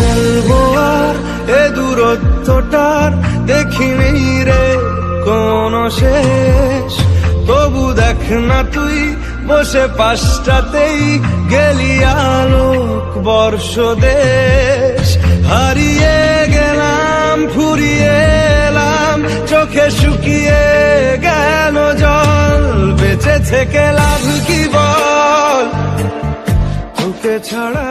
বলবো আর এ দূরত্বটার দেখিনি রে কোনো শেষ। তবু দেখ না তুই বসে পাশটাতেই গেলি আলোক বর্ষ দেশ। হারিয়ে গেলাম ফুরিয়ে এলাম চোখে শুকিয়ে গেল জল। বেঁচে থেকে লাভ কি বল তোকে ছাড়া।